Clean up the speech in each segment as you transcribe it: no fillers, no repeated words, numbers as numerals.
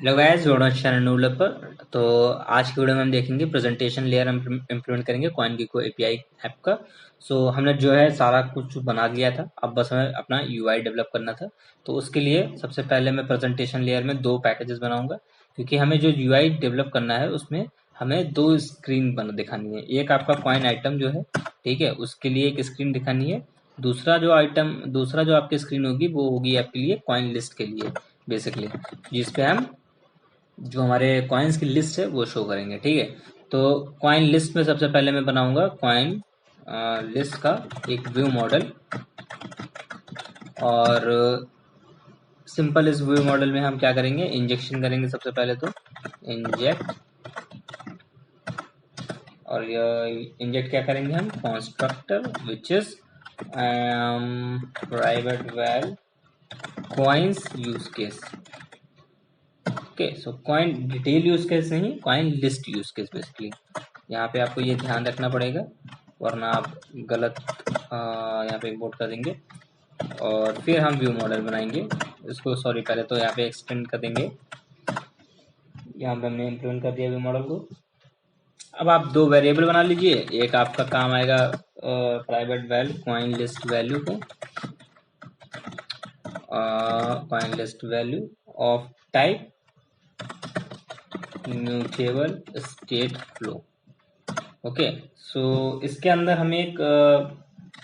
Hello guys, channel developer. तो आज की वीडियो में हम देखेंगे प्रेजेंटेशन लेयर हम इम्प्लीमेंट करेंगे CoinGecko एपीआई ऐप का। हमने जो है सारा कुछ बना दिया था, अब बस हमें अपना यूआई डेवलप करना था। तो उसके लिए सबसे पहले मैं प्रेजेंटेशन लेयर में दो पैकेजेस बनाऊंगा, क्योंकि हमें जो यूआई डेवलप करना है उसमें हमें दो स्क्रीन बना दिखानी है। एक आपका कॉइन आइटम जो है, ठीक है, उसके लिए एक स्क्रीन दिखानी है। दूसरा जो आपकी स्क्रीन होगी वो होगी आपके लिए कॉइन लिस्ट के लिए, बेसिकली, जिसपे हम जो हमारे कॉइन्स की लिस्ट है वो शो करेंगे। ठीक है, तो कॉइन लिस्ट में सबसे पहले मैं बनाऊंगा कॉइन लिस्ट का एक व्यू मॉडल। और सिंपल इस व्यू मॉडल में हम क्या करेंगे, इंजेक्शन करेंगे सबसे पहले। तो इंजेक्ट, और इंजेक्ट क्या करेंगे हम, constructor which is private val coins use case. Okay, so coin detail use case नहीं, coin list use case basically. यहाँ पे आपको ये ध्यान रखना पड़ेगा, वरना आप गलत यहाँ पे इम्पोर्ट कर देंगे। और फिर हम व्यू मॉडल बनाएंगे इसको। सॉरी, पहले तो यहाँ पे एक्सटेंड कर देंगे। यहाँ पे हमने इम्प्लीमेंट कर दिया व्यू मॉडल को। अब आप दो वेरिएबल बना लीजिए। एक आपका काम आएगा private val coin list value को, coin list value of type mutable state flow. Okay, so इसके अंदर हम एक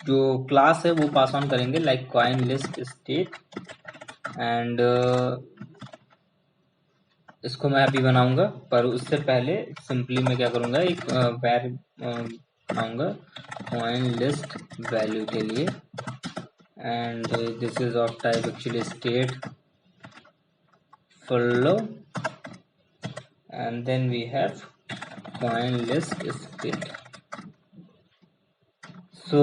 जो क्लास है वो पास ऑन करेंगे, like coin list state. And इसको मैं अभी बनाऊंगा, पर उससे पहले सिंपली मैं क्या करूंगा, एक वैर बनाऊंगा कॉइन लिस्ट वैल्यू के लिए। And this is of type actually state flow, and then we have coin list state. So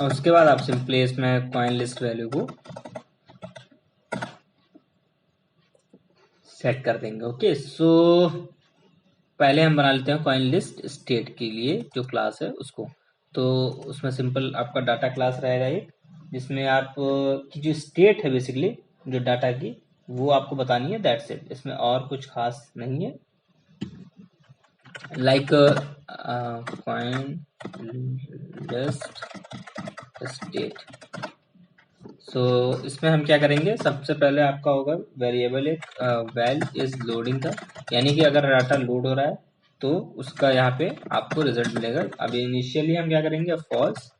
उसके बाद आप सिंपली इसमें कॉइन लिस्ट वैल्यू को सेट कर देंगे। ओके, सो पहले हम बना लेते हैं कॉइन लिस्ट स्टेट के लिए जो क्लास है उसको। तो उसमें सिंपल आपका डाटा क्लास रहेगा एक, जिसमें आप की जो स्टेट है बेसिकली, जो डाटा की, वो आपको बतानी है। दैट्स इट, इसमें और कुछ खास नहीं है। Like coin list state. So इसमें हम क्या करेंगे, सबसे पहले आपका होगा वेरिएबल एक वैल इज लोडिंग का, यानी कि अगर डाटा लोड हो रहा है तो उसका यहाँ पे आपको रिजल्ट मिलेगा। अभी इनिशियली हम क्या करेंगे, फॉल्स।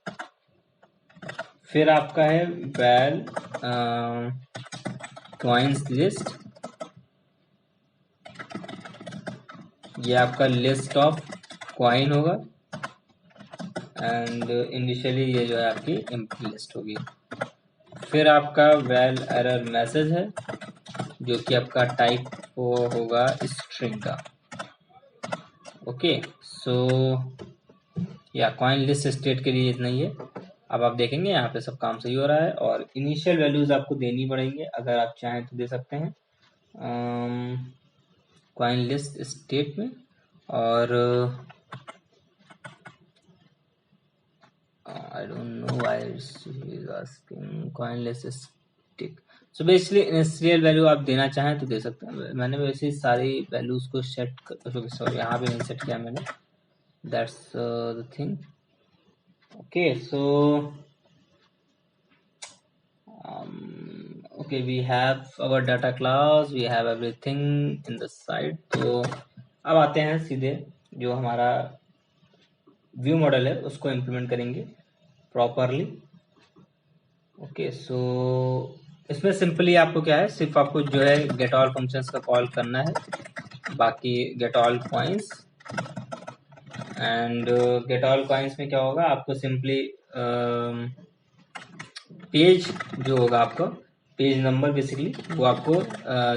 फिर आपका है वैल कॉइन्स लिस्ट, ये आपका लिस्ट ऑफ कॉइन होगा। एंड इनिशियली ये जो है आपकी एम्प्टी लिस्ट होगी। फिर आपका वैल एरर मैसेज है, जो कि आपका टाइप वो होगा स्ट्रिंग का। ओके, सो या कॉइन लिस्ट स्टेट के लिए इतना ही है। अब आप देखेंगे यहाँ पे सब काम सही हो रहा है, और इनिशियल वैल्यूज आपको देनी पड़ेंगे, अगर आप चाहें तो दे सकते हैं कॉइन लिस्ट स्टेट में। और I don't know why he is asking coin list state. So basically initial value आप देना चाहें तो दे सकते हैं। मैंने वैसे सारी वैल्यूज को सेट कर, सॉरी यहाँ पे नहीं सेट किया मैंने। That's the thing. Okay, so okay, we have our data class, we have everything in the site। तो अब आते हैं सीधे जो हमारा व्यू मॉडल है उसको इम्प्लीमेंट करेंगे प्रॉपरली। ओके, सो इसमें सिंपली आपको क्या है, सिर्फ आपको जो है गेट ऑल फंक्शंस का कॉल करना है, बाकी get all coins. And get all coins में क्या होगा, आपको सिंपली पेज जो होगा आपका पेज नंबर बेसिकली वो आपको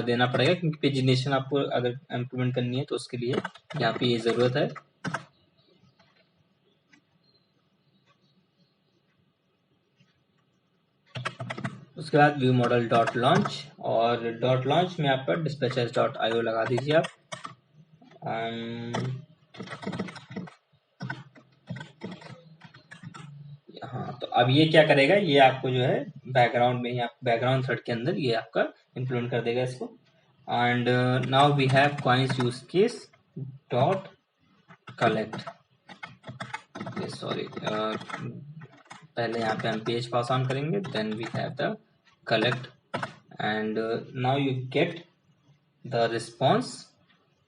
देना पड़ेगा, क्योंकि पेजिनेशन आपको अगर इम्प्लीमेंट करनी है तो उसके लिए यहाँ पे ये जरूरत है। उसके बाद व्यू मॉडल डॉट लॉन्च, और डॉट लॉन्च में आपका dispatches डॉट IO लगा दीजिए आप। हाँ, तो अब ये क्या करेगा, ये आपको जो है बैकग्राउंड में ही, आप बैकग्राउंड थ्रेड के अंदर ये आपका इम्प्लीमेंट कर देगा इसको। and now we have coins use case dot collect. okay, sorry, पहले यहाँ पे हम पेज पास ऑन करेंगे, then we have the collect and now you get the response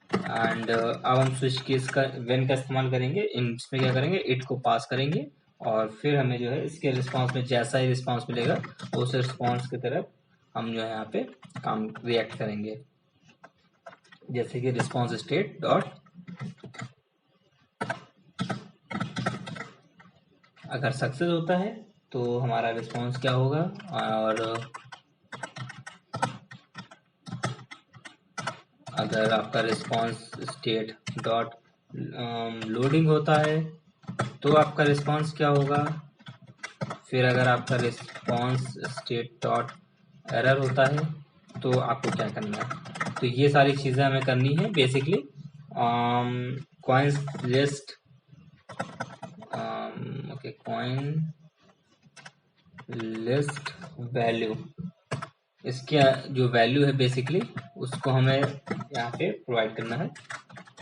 and अब हम स्विच केस का when का इस्तेमाल करेंगे, इसमें क्या करेंगे, it को पास करेंगे और फिर हमें जो है इसके रिस्पॉन्स में जैसा ही रिस्पॉन्स मिलेगा उस रिस्पॉन्स की तरफ हम जो है यहाँ पे काम रिएक्ट करेंगे, जैसे कि रिस्पॉन्स स्टेट डॉट, अगर सक्सेस होता है तो हमारा रिस्पॉन्स क्या होगा, और अगर आपका रिस्पॉन्स स्टेट डॉट लोडिंग होता है तो आपका रिस्पॉन्स क्या होगा, फिर अगर आपका रिस्पॉन्स स्टेट डॉट एरर होता है तो आपको क्या करना है। तो ये सारी चीज़ें हमें करनी है basically. Coins list, okay, coin list value, इसके जो वैल्यू है बेसिकली उसको हमें यहाँ पे प्रोवाइड करना है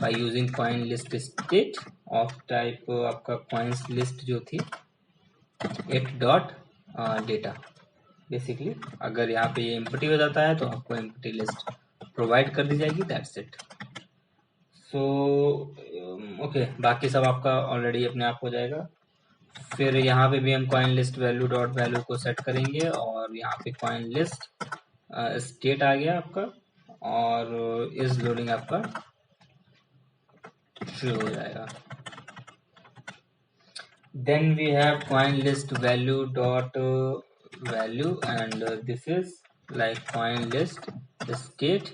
by using coin list state of type आपका कॉइन्स लिस्ट जो थी इट डॉट डेटा। बेसिकली अगर यहाँ पे ये एम्प्टी हो जाता है तो आपको एम्प्टी लिस्ट प्रोवाइड कर दी जाएगी, दैट्स इट। सो ओके, बाकी सब आपका ऑलरेडी अपने आप हो जाएगा। फिर यहाँ पे भी हम coin list value dot value को सेट करेंगे और यहाँ पे कॉइन लिस्ट स्टेट आ गया आपका और इस लोडिंग आपका शुरू हो जाएगा। Then we have coin list value dot value and this is like coin list state।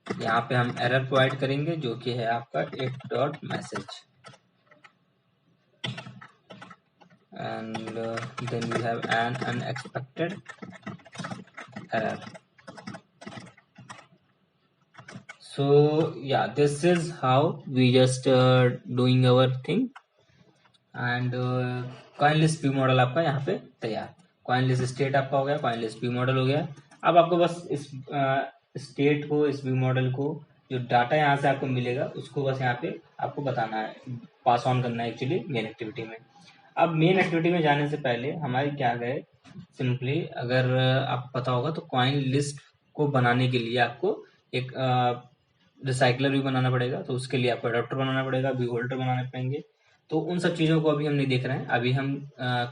यहाँ पे हम एरर प्रोवाइड करेंगे जो कि है आपका it dot message and then we have an unexpected error। So yeah, this is how we just doing our thing and coin list view model आपका यहाँ पे तैयार। कॉइन लिस्ट स्टेट आपका हो गया, कॉइन लिस्ट व्यू मॉडल हो गया। अब आपको बस इस स्टेट को, इस व्यू मॉडल को, जो डाटा यहाँ से आपको मिलेगा उसको बस यहाँ पे आपको बताना है, पास ऑन करना है एक्चुअली मेन एक्टिविटी में। अब मेन एक्टिविटी में जाने से पहले हमारे क्या गए, सिंपली अगर आपको पता होगा तो कॉइन लिस्ट को बनाने के लिए आपको एक रिसाइकलर भी बनाना पड़ेगा, तो उसके लिए आपको अडोप्टर बनाना पड़ेगा, व्यू होल्डर बनाने पड़ेंगे। तो उन सब चीज़ों को अभी हम नहीं देख रहे हैं। अभी हम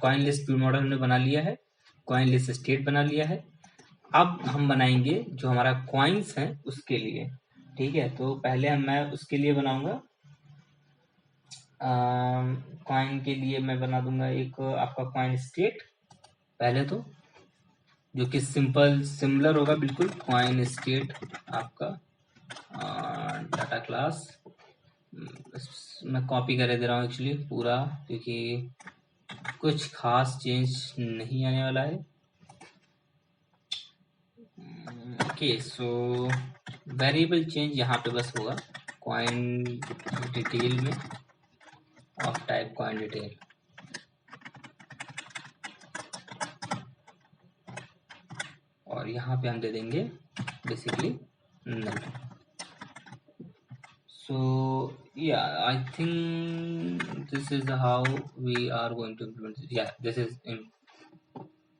कॉइन लिस्ट व्यू मॉडल हमने बना लिया है, कॉइन लिस्ट स्टेट बना लिया है। अब हम बनाएंगे जो हमारा कॉइन्स हैं उसके लिए, ठीक है। तो पहले मैं उसके लिए बनाऊंगा, कॉइन के लिए मैं बना दूंगा एक आपका कॉइन स्टेट पहले तो, जो कि सिमिलर होगा बिल्कुल कॉइन स्टेट आपका डाटा क्लास। मैं कॉपी कर दे रहा हूँ एक्चुअली पूरा, क्योंकि कुछ खास चेंज नहीं आने वाला है। ओके, सो वेरिएबल चेंज यहाँ पे बस होगा कॉइन डिटेल में, ऑफ टाइप कॉइन डिटेल। और यहाँ पे हम दे देंगे basically null. So yeah, I think this is how we are going to implement it. Yeah, this is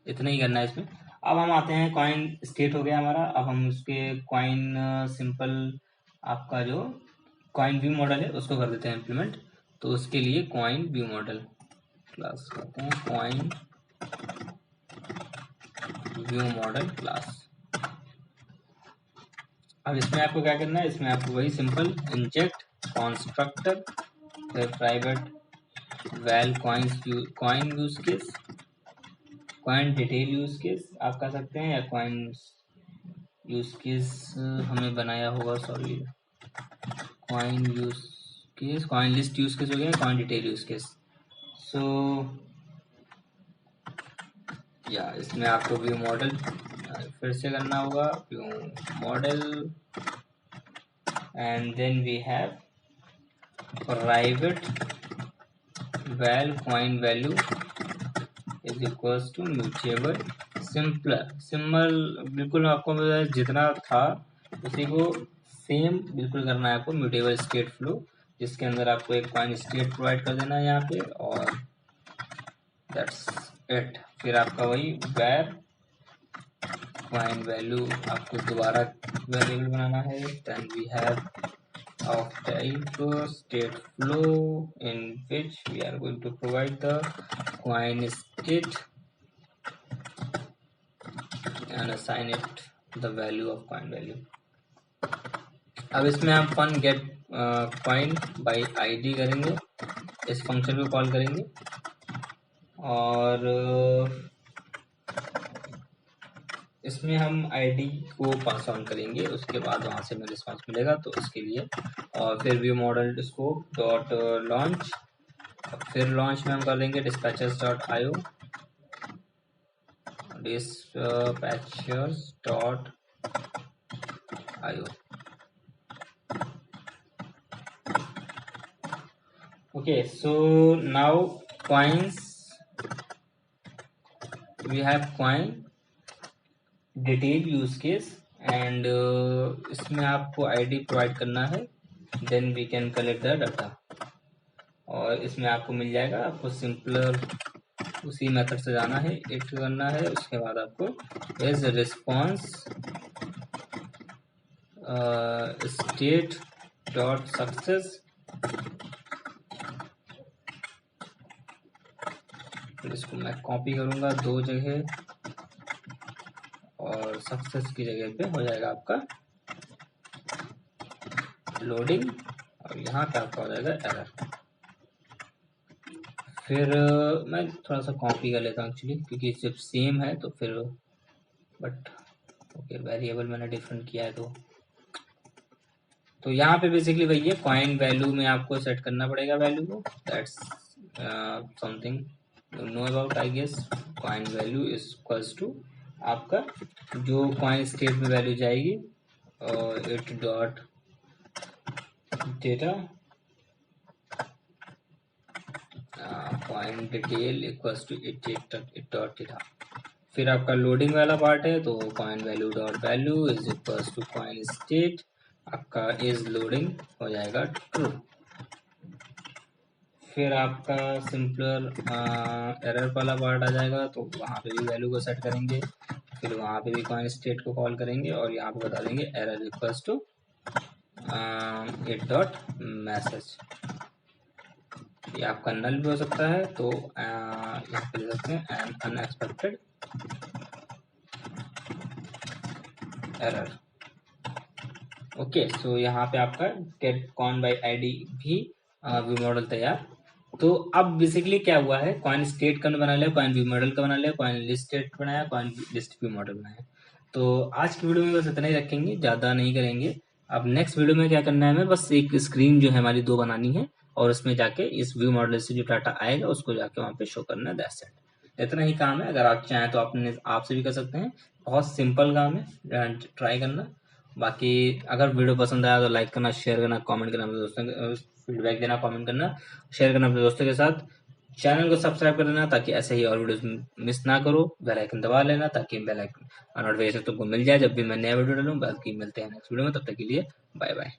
इतना ही करना है इसमें। अब हम आते हैं, कॉइन स्टेट हो गया हमारा। अब हम उसके कॉइन सिंपल आपका जो कॉइन व्यू मॉडल है उसको कर देते हैं इम्प्लीमेंट। तो उसके लिए कॉइन व्यू मॉडल क्लास करते हैं, कॉइन व्यू मॉडल क्लास। अब इसमें आपको क्या करना है, इसमें आपको वही सिंपल इंजेक्ट कॉन्स्ट्रक्टर, फिर private val coin use case, coin detail use case आप कर सकते हैं, या कॉइन यूज केस हमें बनाया होगा, sorry, coin use case, coin list use case हो गया, coin detail use case. So या इसमें आपको व्यू मॉडल फिर से करना होगा, view model and then we have private val coin value is equals to mutable simple. बिल्कुल आपको जितना था उसी को सेम बिल्कुल करना है आपको म्यूटेबल स्टेट फ्लो, जिसके अंदर आपको एक कॉइन स्टेट प्रोवाइड कर देना है यहाँ पे, और दैट्स इट। फिर आपका वही where कॉइन वैल्यू आपको दोबारा वेरिएबल बनाना है। Then we have of type state flow in which we are going to provide the coin state and assign it the value of coin value। अब इसमें हम fun get coin by ID करेंगे, इस function को call करेंगे, और इसमें हम आईडी को पास ऑन करेंगे, उसके बाद वहां से हमें रिस्पॉन्स मिलेगा। तो इसके लिए और फिर view model scope dot launch, फिर लॉन्च में हम कर देंगे dispatchers dot IO, dispatchers dot IO. Okay, so now coins, we have coin detail use case and इसमें आपको आईडी प्रोवाइड करना है, then we can collect the data, और इसमें आपको मिल जाएगा। आपको सिंपलर उसी मेथड से जाना है, इट करना है, उसके बाद आपको is response state dot success, फिर इसको मैं कॉपी करूंगा 2 जगह, और सक्सेस की जगह पे हो जाएगा आपका लोडिंग, और यहाँ पे आपका हो जाएगा एरर। फिर मैं थोड़ा सा कॉपी कर लेता हूँ एक्चुअली, क्योंकि जब सेम है तो फिर, बट ओके वेरिएबल मैंने डिफरेंट किया है तो यहाँ पे बेसिकली वही है, कॉइन वैल्यू में आपको सेट करना पड़ेगा वैल्यू को, that's something you know about I guess. Coin value is equals to आपका जो कॉइन स्टेट में वैल्यू जाएगी, और it dot data coin detail equals to it dot data. फिर आपका लोडिंग वाला पार्ट है, तो coin value dot value is equals to coin state, आपका इज लोडिंग हो जाएगा ट्रू। फिर आपका सिंपलर एरर वाला पार्ट आ जाएगा, तो वहाँ पे भी वैल्यू को सेट करेंगे, फिर वहाँ पे भी कॉइन स्टेट को कॉल करेंगे, और यहाँ पे बता देंगे error equals to it dot message. ये आपका नल भी हो सकता है, तो यहाँ पे दे सकते हैं एन अनएक्सपेक्टेड एरर। ओके, सो यहाँ पे आपका गेट कॉइन बाई आईडी भी व्यू मॉडल तैयार। तो अब बेसिकली क्या हुआ है, कॉइन स्टेट का बना लिया, कॉइन व्यू मॉडल का बना लिया, कॉइन लिस्ट स्टेट बनाया, कॉइन लिस्ट व्यू मॉडल बनाया। तो आज की वीडियो में बस इतना ही रखेंगे, ज्यादा नहीं करेंगे। अब नेक्स्ट वीडियो में क्या करना है, हमें बस एक स्क्रीन जो है हमारी 2 बनानी है, और उसमें जाके इस व्यू मॉडल से जो डाटा आएगा उसको जाके वहाँ पे शो करना है, दैट्स इट। इतना ही काम है। अगर आप चाहें तो आपने आपसे भी कर सकते हैं, बहुत सिंपल काम है, ट्राई करना। बाकी अगर वीडियो पसंद आया तो लाइक करना, शेयर करना, कमेंट करना, अपने दोस्तों को फीडबैक देना, कमेंट करना, शेयर करना अपने दोस्तों के साथ। चैनल को सब्सक्राइब कर लेना ताकि ऐसे ही और वीडियोस मिस ना करो। बेल आइकन दबा लेना ताकि बेल आइकन नोटिफिकेशन तुमको मिल जाए जब भी मैं नया वीडियो डालूं। बाकी मिलते हैं नेक्स्ट वीडियो में, तब तक के लिए बाय बाय।